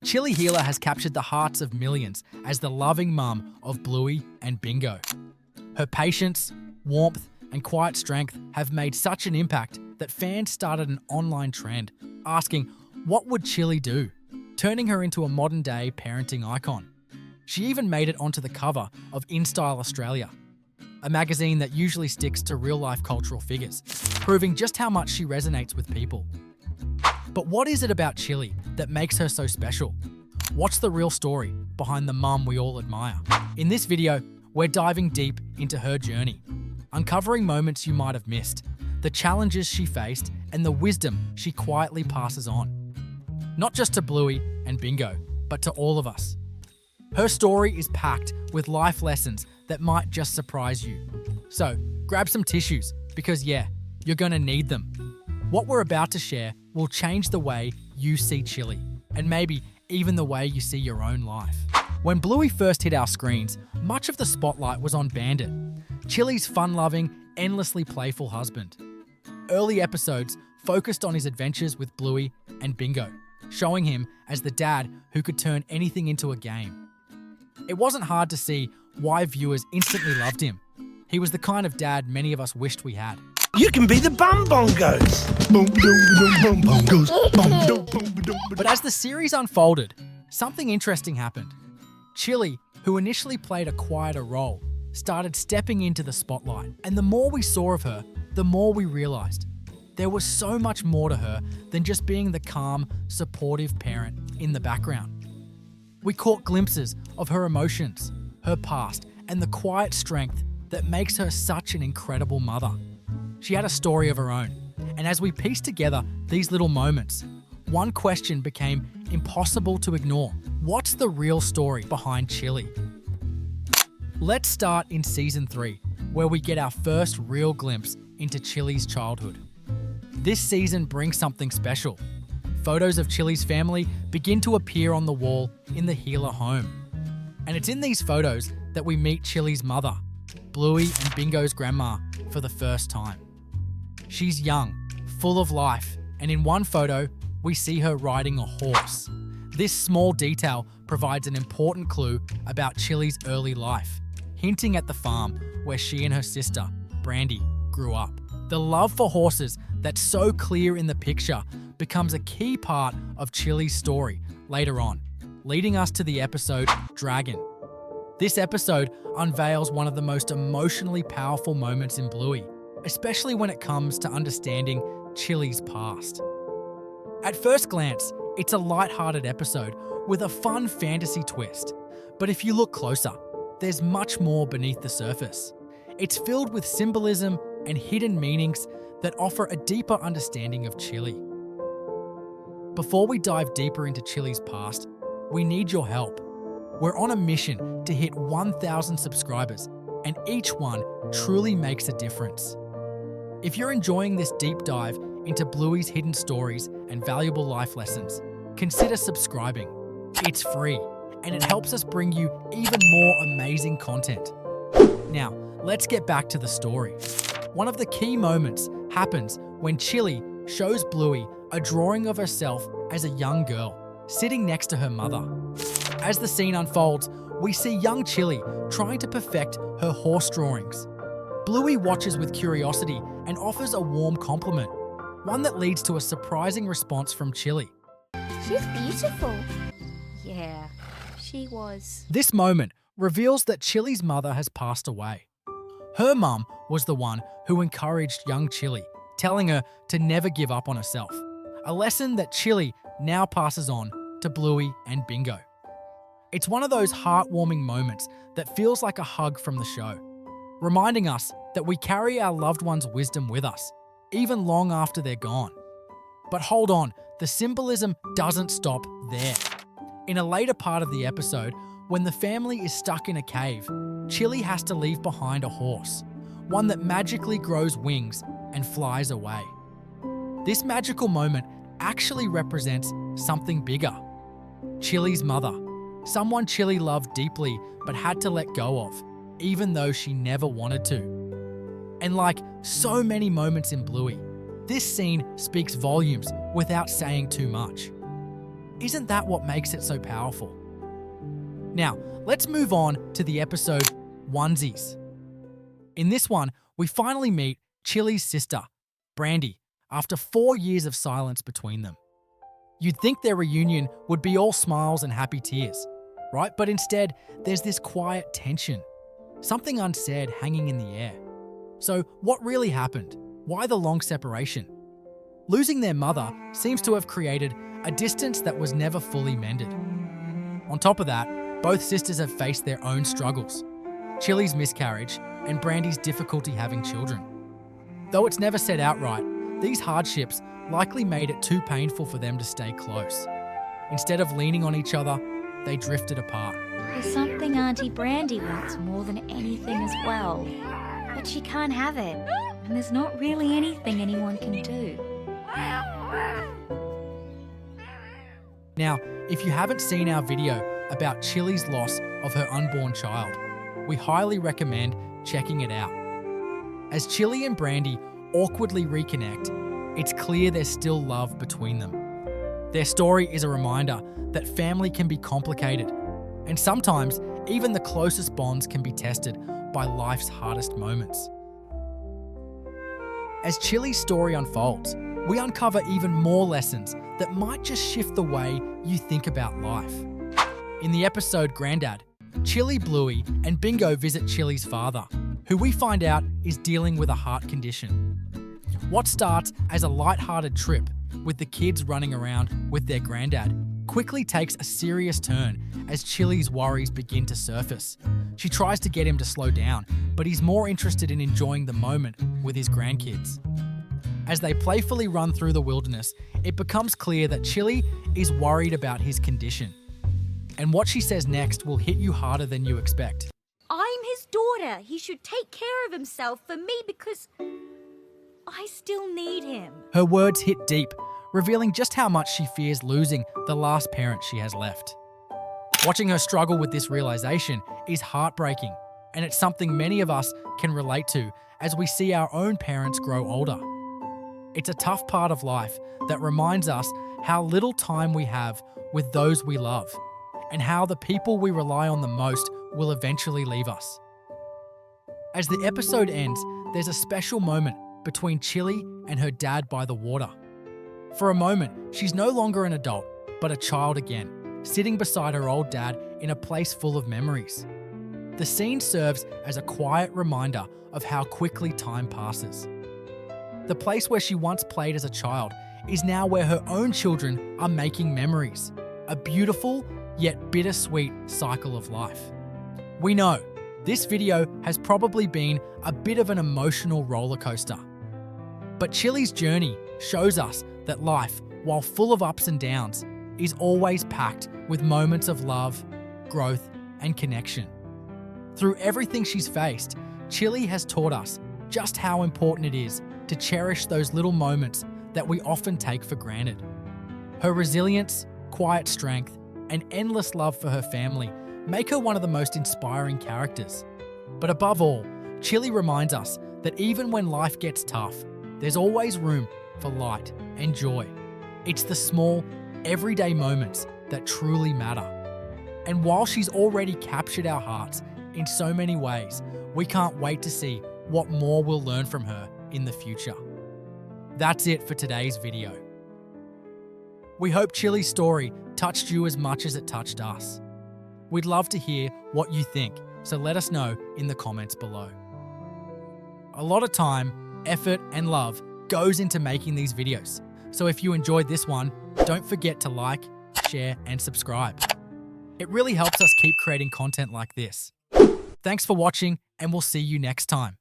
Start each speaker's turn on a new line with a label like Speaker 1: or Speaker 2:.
Speaker 1: Chilli Healer has captured the hearts of millions as the loving mum of Bluey and Bingo. Her patience, warmth, and quiet strength have made such an impact that fans started an online trend asking, what would Chilli do? Turning her into a modern-day parenting icon. She even made it onto the cover of InStyle Australia, a magazine that usually sticks to real-life cultural figures, proving just how much she resonates with people. But what is it about Chilli that makes her so special? What's the real story behind the mum we all admire? In this video, we're diving deep into her journey, uncovering moments you might have missed, the challenges she faced, and the wisdom she quietly passes on. Not just to Bluey and Bingo, but to all of us. Her story is packed with life lessons that might just surprise you. So, grab some tissues, because you're gonna need them. What we're about to share will change the way you see Chilli, and maybe even the way you see your own life. When Bluey first hit our screens, much of the spotlight was on Bandit, Chilli's fun-loving, endlessly playful husband. Early episodes focused on his adventures with Bluey and Bingo, showing him as the dad who could turn anything into a game. It wasn't hard to see why viewers instantly loved him. He was the kind of dad many of us wished we had.
Speaker 2: You can be the bum bongos.
Speaker 1: But as the series unfolded, something interesting happened. Chilli, who initially played a quieter role, started stepping into the spotlight. And the more we saw of her, the more we realized there was so much more to her than just being the calm, supportive parent in the background. We caught glimpses of her emotions, her past, and the quiet strength that makes her such an incredible mother. She had a story of her own, and as we pieced together these little moments, one question became impossible to ignore. What's the real story behind Chilli? Let's start in season 3, where we get our first real glimpse into Chilli's childhood. This season brings something special. Photos of Chilli's family begin to appear on the wall in the Healer home. And it's in these photos that we meet Chilli's mother, Bluey and Bingo's grandma, for the first time. She's young, full of life, and in one photo, we see her riding a horse. This small detail provides an important clue about Chilli's early life, hinting at the farm where she and her sister, Brandy, grew up. The love for horses that's so clear in the picture becomes a key part of Chilli's story later on, leading us to the episode Dragon. This episode unveils one of the most emotionally powerful moments in Bluey, especially when it comes to understanding Chilli's past. At first glance, it's a light-hearted episode with a fun fantasy twist. But if you look closer, there's much more beneath the surface. It's filled with symbolism and hidden meanings that offer a deeper understanding of Chilli. Before we dive deeper into Chilli's past, we need your help. We're on a mission to hit 1,000 subscribers, and each one truly makes a difference. If you're enjoying this deep dive into Bluey's hidden stories and valuable life lessons, consider subscribing. It's free, and it helps us bring you even more amazing content. Now, let's get back to the story. One of the key moments happens when Chilli shows Bluey a drawing of herself as a young girl, sitting next to her mother. As the scene unfolds, we see young Chilli trying to perfect her horse drawings. Bluey watches with curiosity and offers a warm compliment, one that leads to a surprising response from Chilli.
Speaker 3: She's beautiful. Yeah, she was.
Speaker 1: This moment reveals that Chilli's mother has passed away. Her mum was the one who encouraged young Chilli, telling her to never give up on herself, a lesson that Chilli now passes on to Bluey and Bingo. It's one of those heartwarming moments that feels like a hug from the show, reminding us that we carry our loved ones' wisdom with us, even long after they're gone. But hold on, the symbolism doesn't stop there. In a later part of the episode, when the family is stuck in a cave, Chilli has to leave behind a horse, one that magically grows wings and flies away. This magical moment actually represents something bigger. Chilli's mother, someone Chilli loved deeply but had to let go of, even though she never wanted to. And like so many moments in Bluey, this scene speaks volumes without saying too much. isn't that what makes it so powerful? Now, let's move on to the episode Onesies. In this one, we finally meet Chilli's sister, Brandy, after 4 years of silence between them. You'd think their reunion would be all smiles and happy tears, right? But instead, there's this quiet tension, something unsaid hanging in the air. So, what really happened? Why the long separation? Losing their mother seems to have created a distance that was never fully mended. On top of that, both sisters have faced their own struggles. Chilli's miscarriage and Brandy's difficulty having children. Though it's never said outright, these hardships likely made it too painful for them to stay close. Instead of leaning on each other, they drifted apart.
Speaker 3: There's something Auntie Brandy wants more than anything as well. But she can't have it. And there's not really anything anyone can do.
Speaker 1: Now, if you haven't seen our video about Chilli's loss of her unborn child, we highly recommend checking it out. As Chilli and Brandy awkwardly reconnect, it's clear there's still love between them. Their story is a reminder that family can be complicated, and sometimes even the closest bonds can be tested by life's hardest moments. As Chilli's story unfolds, we uncover even more lessons that might just shift the way you think about life. In the episode Grandad, Chilli, Bluey, and Bingo visit Chilli's father, who we find out is dealing with a heart condition. What starts as a light-hearted trip with the kids running around with their granddad quickly takes a serious turn as Chilli's worries begin to surface. She tries to get him to slow down, but he's more interested in enjoying the moment with his grandkids. As they playfully run through the wilderness, it becomes clear that Chilli is worried about his condition. And what she says next will hit you harder than you expect.
Speaker 4: I'm his daughter. He should take care of himself for me because I still need him.
Speaker 1: Her words hit deep, revealing just how much she fears losing the last parent she has left. Watching her struggle with this realization is heartbreaking, and it's something many of us can relate to as we see our own parents grow older. It's a tough part of life that reminds us how little time we have with those we love, and how the people we rely on the most will eventually leave us. As the episode ends, there's a special moment between Chilli and her dad by the water. For a moment, she's no longer an adult, but a child again, sitting beside her old dad in a place full of memories. The scene serves as a quiet reminder of how quickly time passes. The place where she once played as a child is now where her own children are making memories. A beautiful yet bittersweet cycle of life. We know this video has probably been a bit of an emotional roller coaster. But Chilli's journey shows us that life, while full of ups and downs, is always packed with moments of love, growth, and connection. Through everything she's faced, Chilli has taught us just how important it is to cherish those little moments that we often take for granted. Her resilience, quiet strength, and endless love for her family make her one of the most inspiring characters. But above all, Chilli reminds us that even when life gets tough, there's always room for light and joy. It's the small, everyday moments that truly matter. And while she's already captured our hearts in so many ways, we can't wait to see what more we'll learn from her in the future. That's it for today's video. We hope Chilli's story touched you as much as it touched us. We'd love to hear what you think, so let us know in the comments below. A lot of time, effort, and love goes into making these videos, so if you enjoyed this one, don't forget to like, share, and subscribe. It really helps us keep creating content like this. Thanks for watching, and we'll see you next time.